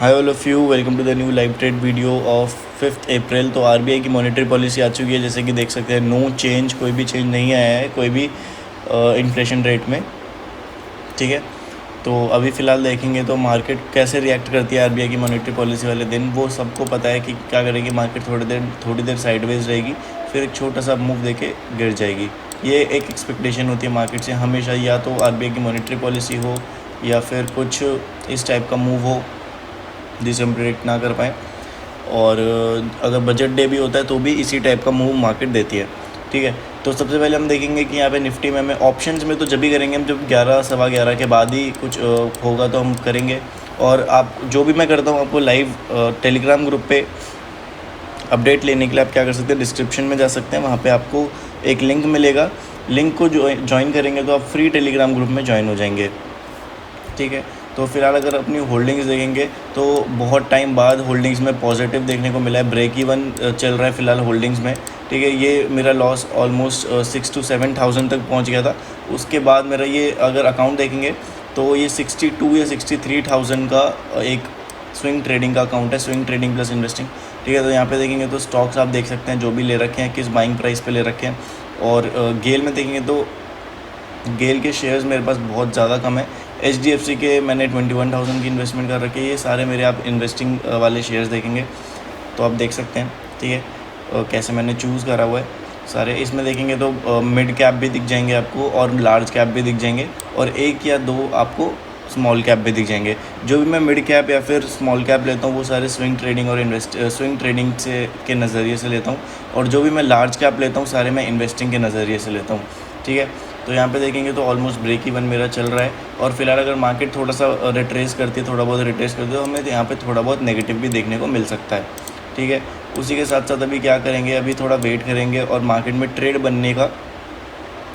Hi all of you, welcome to the new live trade video of 5 April. तो RBI की monetary policy आ चुकी है, जैसे कि देख सकते हैं। नो चेंज, कोई भी चेंज नहीं आया है कोई भी इन्फ्लेशन रेट में। ठीक है, तो अभी फ़िलहाल देखेंगे तो मार्केट कैसे रिएक्ट करती है आरबीआई की मॉनेटरी पॉलिसी वाले दिन। वो सबको पता है कि क्या करेगी मार्केट। थोड़ी देर साइडवेज रहेगी, फिर एक छोटा सा मूव देके गिर जाएगी। ये एक एक्सपेक्टेशन होती है मार्केट से हमेशा, या तो आरबीआई की मॉनेटरी पॉलिसी हो या फिर कुछ इस टाइप का मूव हो जिसे हम प्रेडिक्ट ना कर पाएँ। और अगर बजट डे भी होता है तो भी इसी टाइप का मूव मार्केट देती है। ठीक है, तो सबसे पहले हम देखेंगे कि यहाँ पे निफ्टी में हमें ऑप्शंस में तो जब भी करेंगे हम जब 11 सवा 11 के बाद ही कुछ होगा तो हम करेंगे। और आप जो भी मैं करता हूँ आपको लाइव टेलीग्राम ग्रुप पे अपडेट लेने के लिए आप क्या कर सकते हैं, डिस्क्रिप्शन में जा सकते हैं। वहाँ पे आपको एक लिंक मिलेगा, लिंक को ज्वाइन करेंगे तो आप फ्री टेलीग्राम ग्रुप में ज्वाइन हो जाएंगे। ठीक है, तो फिलहाल अगर अपनी होल्डिंग्स देखेंगे तो बहुत टाइम बाद होल्डिंग्स में पॉजिटिव देखने को मिला है। ब्रेक इवन चल रहा है फिलहाल होल्डिंग्स में। ठीक है, ये मेरा लॉस ऑलमोस्ट 6 to 7 थाउजेंड तक पहुंच गया था। उसके बाद मेरा ये अगर अकाउंट देखेंगे तो ये 62 या 63 थाउजेंड का एक स्विंग ट्रेडिंग का अकाउंट है, स्विंग ट्रेडिंग प्लस इन्वेस्टिंग। ठीक है, तो यहाँ पे देखेंगे तो स्टॉक्स आप देख सकते हैं जो भी ले रखे हैं, किस बाइंग प्राइस पे ले रखे हैं। और गेल में देखेंगे तो गेल के शेयर्स मेरे पास बहुत ज़्यादा कम है। HDFC के मैंने 21,000 की इन्वेस्टमेंट कर रखी है। ये सारे मेरे आप इन्वेस्टिंग वाले शेयर्स देखेंगे तो आप देख सकते हैं। ठीक है, कैसे मैंने चूज़ करा हुआ है सारे। इसमें देखेंगे तो मिड कैप भी दिख जाएंगे आपको और लार्ज कैप भी दिख जाएंगे, और एक या दो आपको स्मॉल कैप भी दिख जाएंगे। जो भी मैं मिड कैप या फिर स्मॉल कैप लेता हूँ वो सारे स्विंग ट्रेडिंग और स्विंग ट्रेडिंग से के नज़रिए से लेता हूँ, और जो भी मैं लार्ज कैप लेता हूँ सारे मैं इन्वेस्टिंग के नज़रिए से लेता हूँ। ठीक है, तो यहाँ पे देखेंगे तो ऑलमोस्ट ब्रेक इवन मेरा चल रहा है। और फिलहाल अगर मार्केट थोड़ा सा रिट्रेस करती है, थोड़ा बहुत रिट्रेस करती है, तो हमें यहाँ पे थोड़ा बहुत नेगेटिव भी देखने को मिल सकता है। ठीक है, उसी के साथ साथ अभी क्या करेंगे, अभी थोड़ा वेट करेंगे और मार्केट में ट्रेड बनने का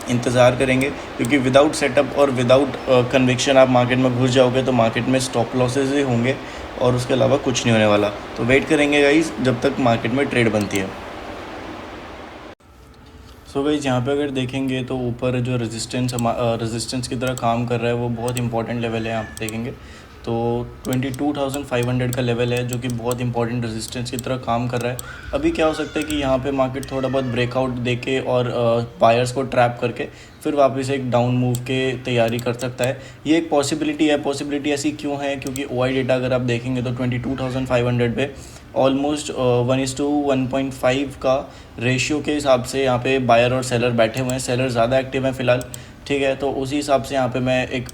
इंतज़ार करेंगे, क्योंकि विदाउट सेटअप और विदाउट कन्विक्शन आप मार्केट में घुस जाओगे तो मार्केट में स्टॉप लॉसेज ही होंगे और उसके अलावा कुछ नहीं होने वाला। तो वेट करेंगे गाइस जब तक मार्केट में ट्रेड बनती है। सो गाइस यहाँ पे अगर देखेंगे तो ऊपर जो रेजिस्टेंस की तरह काम कर रहा है वो बहुत इंपॉर्टेंट लेवल है। आप देखेंगे तो 22,500 का लेवल है, जो कि बहुत इंपॉर्टेंट रेजिस्टेंस की तरह काम कर रहा है। अभी क्या हो सकता है कि यहाँ पे मार्केट थोड़ा बहुत ब्रेकआउट देके और बायर्स को ट्रैप करके फिर वापस एक डाउन मूव के तैयारी कर सकता है। ये एक पॉसिबिलिटी है। पॉसिबिलिटी ऐसी क्यों है, क्योंकि OI डेटा अगर आप देखेंगे तो 22,500 पे ऑलमोस्ट 1:1.5 का रेशियो के हिसाब से यहाँ पे बायर और सेलर बैठे हुए हैं। सेलर ज़्यादा एक्टिव हैं फ़िलहाल। ठीक है, तो उसी हिसाब से यहाँ पे मैं एक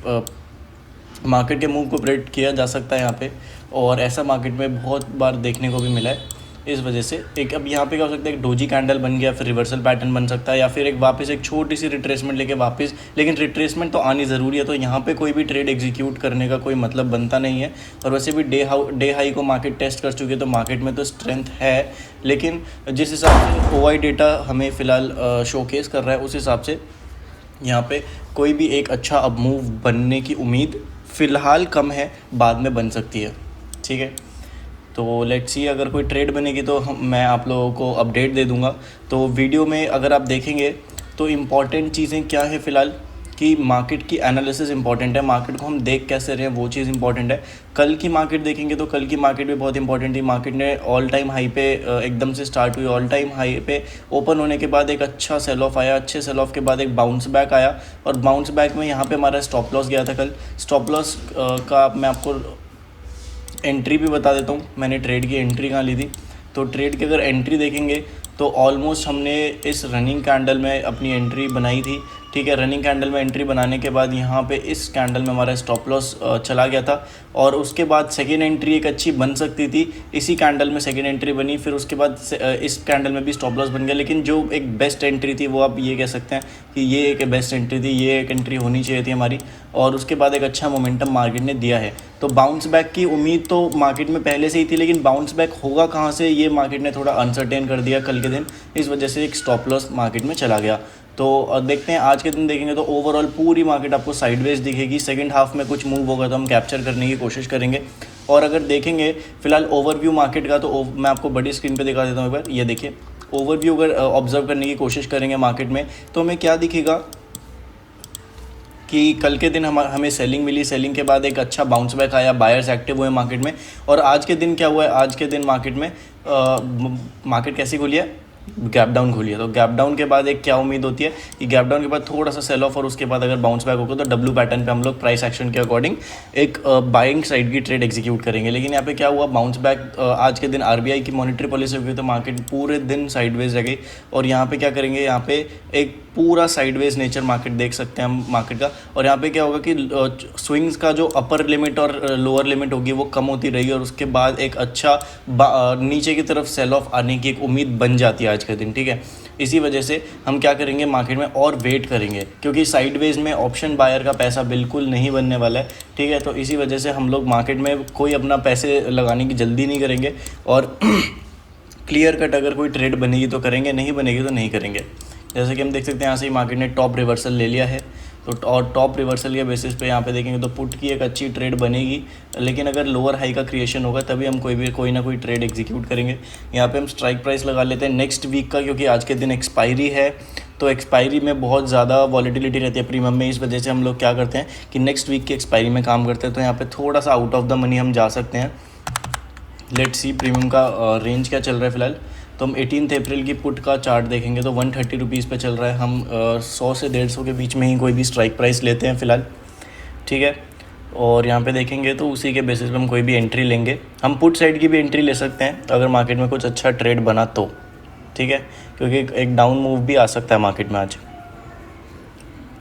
मार्केट के मूव को प्रेडिक्ट किया जा सकता है यहाँ पे, और ऐसा मार्केट में बहुत बार देखने को भी मिला है। इस वजह से एक अब यहाँ पे क्या हो सकता है, एक डोजी कैंडल बन गया, फिर रिवर्सल पैटर्न बन सकता है, या फिर एक वापस एक छोटी सी रिट्रेसमेंट लेके वापस। लेकिन रिट्रेसमेंट तो आनी ज़रूरी है, तो यहाँ पे कोई भी ट्रेड एग्जीक्यूट करने का कोई मतलब बनता नहीं है। और वैसे भी डे हाई को मार्केट टेस्ट कर चुकी है, तो मार्केट में तो स्ट्रेंथ है। लेकिन जिस हिसाब से OI डेटा हमें फ़िलहाल शोकेस कर रहा है, उस हिसाब से यहाँ पे कोई भी एक अच्छा अब मूव बनने की उम्मीद फ़िलहाल कम है, बाद में बन सकती है। ठीक है, तो लेट्स सी अगर कोई ट्रेड बनेगी तो मैं आप लोगों को अपडेट दे दूंगा। तो वीडियो में अगर आप देखेंगे तो इम्पॉर्टेंट चीज़ें क्या है फ़िलहाल, कि मार्केट की एनालिसिस इंपॉर्टेंट है। मार्केट को हम देख कैसे रहे हैं वो चीज़ इंपॉर्टेंट है। कल की मार्केट देखेंगे तो कल की मार्केट भी बहुत इंपॉर्टेंट थी। मार्केट ने ऑल टाइम हाई पे एकदम से स्टार्ट हुई, ऑल टाइम हाई पे ओपन होने के बाद एक अच्छा सेल ऑफ आया, अच्छे सेल ऑफ के बाद एक बाउंस बैक आया, और बाउंस बैक में यहाँ पे हमारा स्टॉप लॉस गया था कल। स्टॉप लॉस का मैं आपको एंट्री भी बता देता हूँ, मैंने ट्रेड की एंट्री कहाँ ली थी। तो ट्रेड की अगर एंट्री देखेंगे तो ऑलमोस्ट हमने इस रनिंग कैंडल में अपनी एंट्री बनाई थी। ठीक है, रनिंग कैंडल में एंट्री बनाने के बाद यहाँ पे इस कैंडल में हमारा स्टॉप लॉस चला गया था, और उसके बाद सेकेंड एंट्री एक अच्छी बन सकती थी। इसी कैंडल में सेकेंड एंट्री बनी, फिर उसके बाद इस कैंडल में भी स्टॉप लॉस बन गया। लेकिन जो एक बेस्ट एंट्री थी वो आप ये कह सकते हैं कि ये एक बेस्ट एंट्री थी, ये एक एंट्री होनी चाहिए थी हमारी, और उसके बाद एक अच्छा मोमेंटम मार्केट ने दिया है। तो बाउंस बैक की उम्मीद तो मार्केट में पहले से ही थी, लेकिन बाउंस बैक होगा कहाँ से ये मार्केट ने थोड़ा अनसर्टेन कर दिया कल के दिन। इस वजह से एक स्टॉप लॉस मार्केट में चला गया। तो देखते हैं आज के दिन देखेंगे तो ओवरऑल पूरी मार्केट आपको साइडवेज दिखेगी। सेकंड हाफ में कुछ मूव होगा तो हम कैप्चर करने की कोशिश करेंगे। और अगर देखेंगे फिलहाल ओवरव्यू मार्केट का, तो मैं आपको बड़ी स्क्रीन पे दिखा देता हूँ एक बार। ये देखिए ओवरव्यू अगर ऑब्जर्व करने की कोशिश करेंगे मार्केट में तो हमें क्या दिखेगा कि कल के दिन हमें सेलिंग मिली, सेलिंग के बाद एक अच्छा बाउंस बैक आया, बायर्स एक्टिव हुए मार्केट में। और आज के दिन क्या हुआ है, आज के दिन मार्केट में मार्केट कैसी खुली है, गैप डाउन खुली है। तो गैप डाउन के बाद एक क्या उम्मीद होती है कि गैप डाउन के बाद थोड़ा सा सेल ऑफ और उसके बाद अगर बाउंस बैक होगा तो डब्ल्यू पैटर्न पे हम लोग प्राइस एक्शन के अकॉर्डिंग एक बाइंग साइड की ट्रेड एग्जीक्यूट करेंगे। लेकिन यहाँ पे क्या हुआ, बाउंस बैक आज के दिन आरबीआई की मॉनेटरी पॉलिसी हुई तो मार्केट पूरे दिन साइडवेज रह गई। और यहाँ पे क्या करेंगे, यहाँ पे एक पूरा साइडवेज नेचर मार्केट देख सकते हैं हम मार्केट का। और यहाँ पे क्या होगा कि स्विंग्स का जो अपर लिमिट और लोअर लिमिट होगी वो कम होती रहेगी और उसके बाद एक अच्छा नीचे की तरफ सेल ऑफ आने की एक उम्मीद बन जाती है आज के दिन, ठीक है। इसी वजह से हम क्या करेंगे, मार्केट में और वेट करेंगे क्योंकि साइडवेज में ऑप्शन बायर का पैसा बिल्कुल नहीं बनने वाला है, ठीक है। तो इसी वजह से हम लोग मार्केट में कोई अपना पैसे लगाने की जल्दी नहीं करेंगे और क्लियर कट अगर कोई ट्रेड बनेगी तो करेंगे, नहीं बनेगी तो नहीं करेंगे। जैसे कि हम देख सकते हैं यहाँ से ही मार्केट ने टॉप रिवर्सल ले लिया है, तो और टॉप रिवर्सल के बेसिस पे यहाँ पे देखेंगे तो पुट की एक अच्छी ट्रेड बनेगी। लेकिन अगर लोअर हाई का क्रिएशन होगा तभी हम कोई ना कोई ट्रेड एग्जीक्यूट करेंगे। यहाँ पे हम स्ट्राइक प्राइस लगा लेते हैं नेक्स्ट वीक का, क्योंकि आज के दिन एक्सपायरी है। तो एक्सपायरी में बहुत ज़्यादा वॉलीटिलिटी रहती है प्रीमियम में, इस वजह से हम लोग क्या करते हैं कि नेक्स्ट वीक की एक्सपायरी में काम करते हैं। तो यहाँ पर थोड़ा सा आउट ऑफ द मनी हम जा सकते हैं। लेट्स सी प्रीमियम का रेंज क्या चल रहा है फिलहाल। तो हम 18 अप्रैल की पुट का चार्ट देखेंगे तो 130 रुपीज़ पे चल रहा है। हम 100 से 150 के बीच में ही कोई भी स्ट्राइक प्राइस लेते हैं फ़िलहाल, ठीक है। और यहाँ पे देखेंगे तो उसी के बेसिस पे हम कोई भी एंट्री लेंगे। हम पुट साइड की भी एंट्री ले सकते हैं अगर मार्केट में कुछ अच्छा ट्रेड बना तो, ठीक है, क्योंकि एक डाउन मूव भी आ सकता है मार्केट में आज,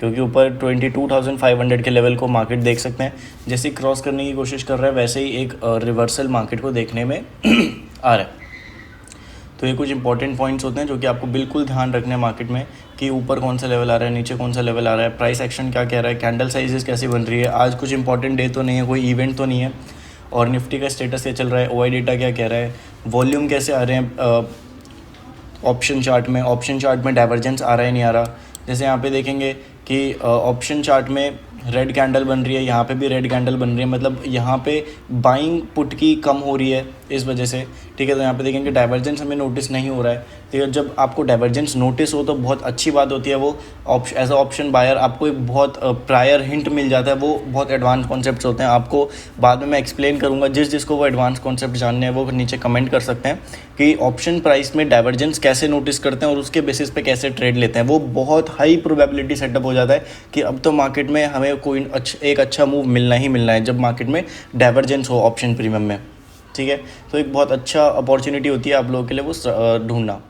क्योंकि ऊपर 22,500 के लेवल को मार्केट देख सकते हैं। जैसे ही क्रॉस करने की कोशिश कर रहा है वैसे ही एक रिवर्सल मार्केट को देखने में आ रहा है। तो ये कुछ इंपॉर्टेंट पॉइंट्स होते हैं जो कि आपको बिल्कुल ध्यान रखना है मार्केट में कि ऊपर कौन सा लेवल आ रहा है, नीचे कौन सा लेवल आ रहा है, प्राइस एक्शन क्या कह रहा है, कैंडल साइजेस कैसी बन रही है। आज कुछ इंपॉर्टेंट डे तो नहीं है, कोई इवेंट तो नहीं है। और निफ्टी का स्टेटस क्या चल रहा है, ओआई डेटा क्या कह रहा है, वॉल्यूम कैसे आ रहे हैं ऑप्शन चार्ट में डाइवर्जेंस आ रहा है नहीं आ रहा। जैसे यहाँ पे देखेंगे कि ऑप्शन चार्ट में रेड कैंडल बन रही है, यहाँ पे भी रेड कैंडल बन रही है, मतलब यहाँ पे बाइंग पुट की कम हो रही है इस वजह से, ठीक है। तो यहाँ पे देखेंगे डाइवर्जेंस हमें नोटिस नहीं हो रहा है, ठीक है। जब आपको डाइवर्जेंस नोटिस हो तो बहुत अच्छी बात होती है, वो एज अ ऑप्शन बायर आपको एक बहुत प्रायर हिंट मिल जाता है। वो बहुत एडवांस कॉन्सेप्ट्स होते हैं, आपको बाद में मैं एक्सप्लेन करूँगा। जिसको वो एडवांस कॉन्सेप्ट जानने हैं वो नीचे कमेंट कर सकते हैं कि ऑप्शन प्राइस में डाइवर्जेंस कैसे नोटिस करते हैं और उसके बेसिस पे कैसे ट्रेड लेते हैं। वो बहुत हाई प्रोबेबिलिटी सेटअप हो जाता है कि अब तो मार्केट में हमें कोई एक अच्छा मूव मिलना ही मिलना है जब मार्केट में डाइवर्जेंस हो ऑप्शन प्रीमियम में, ठीक है। तो एक बहुत अच्छा अपॉर्चुनिटी होती है आप लोगों के लिए वो ढूंढना।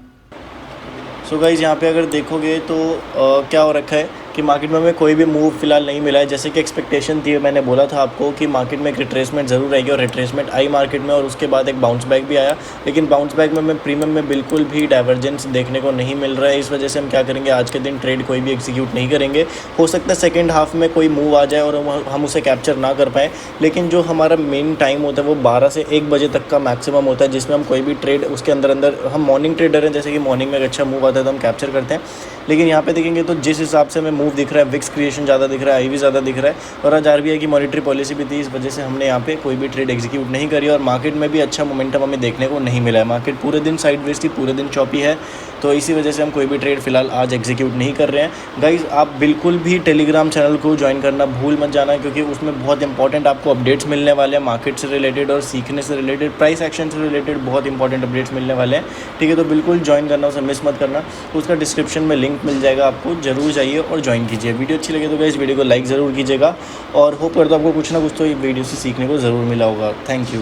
सो गाइज़ यहाँ पे अगर देखोगे तो क्या हो रखा है कि मार्केट में हमें कोई भी मूव फिलहाल नहीं मिला है। जैसे कि एक्सपेक्टेशन थी, मैंने बोला था आपको कि मार्केट में एक रिट्रेसमेंट ज़रूर आएगी और रिट्रेसमेंट आई मार्केट में और उसके बाद एक बाउंस बैक भी आया। लेकिन बाउंस बैक में हमें प्रीमियम में बिल्कुल भी डाइवर्जेंस देखने को नहीं मिल रहा है। इस वजह से हम क्या करेंगे, आज के दिन ट्रेड कोई भी एग्जीक्यूट नहीं करेंगे। हो सकता है सेकेंड हाफ में कोई मूव आ जाए और हम उसे कैप्चर ना कर पाएँ, लेकिन जो हमारा मेन टाइम होता है वो 12 से 1 बजे तक का मैक्सिमम होता है, जिसमें हम कोई भी ट्रेड उसके अंदर हम मॉर्निंग ट्रेडर हैं, जैसे कि मॉर्निंग में एक अच्छा मूव आता है तो हम कैप्चर करते हैं। लेकिन यहाँ पे देखेंगे तो जिस हिसाब से हमें मूव दिख रहा है, विक्स क्रिएशन ज़्यादा दिख रहा है, आईवी ज़्यादा दिख रहा है और आज आरबीआई की मॉनेटरी पॉलिसी भी थी, इस वजह से हमने यहाँ पे कोई भी ट्रेड एग्जीक्यूट नहीं करी और मार्केट में भी अच्छा मोमेंटम हमें देखने को नहीं मिला है। मार्केट पूरे दिन साइडवेज थी, पूरे दिन चॉपी है, तो इसी वजह से हम कोई भी ट्रेड फिलहाल आज एग्जीक्यूट नहीं कर रहे हैं। गाइज़ आप बिल्कुल भी टेलीग्राम चैनल को ज्वाइन करना भूल मत जाना, क्योंकि उसमें बहुत इंपॉर्टेंट आपको अपडेट्स मिलने वाले हैं मार्केट से रिलेटेड और सीखने से रिलेटेड, प्राइस एक्शन से रिलेटेड बहुत इंपॉर्टेंट अपडेट्स मिलने वाले हैं, ठीक है। तो बिल्कुल ज्वाइन करना, उसे मिस मत करना। उसका डिस्क्रिप्शन में लिंक मिल जाएगा, आपको जरूर जाइए और ज्वाइन कीजिए। वीडियो अच्छी लगे तो गाइस वीडियो को लाइक ज़रूर कीजिएगा और होप करता हूँ आपको कुछ ना कुछ तो ये वीडियो से सीखने को ज़रूर मिला होगा। Thank you.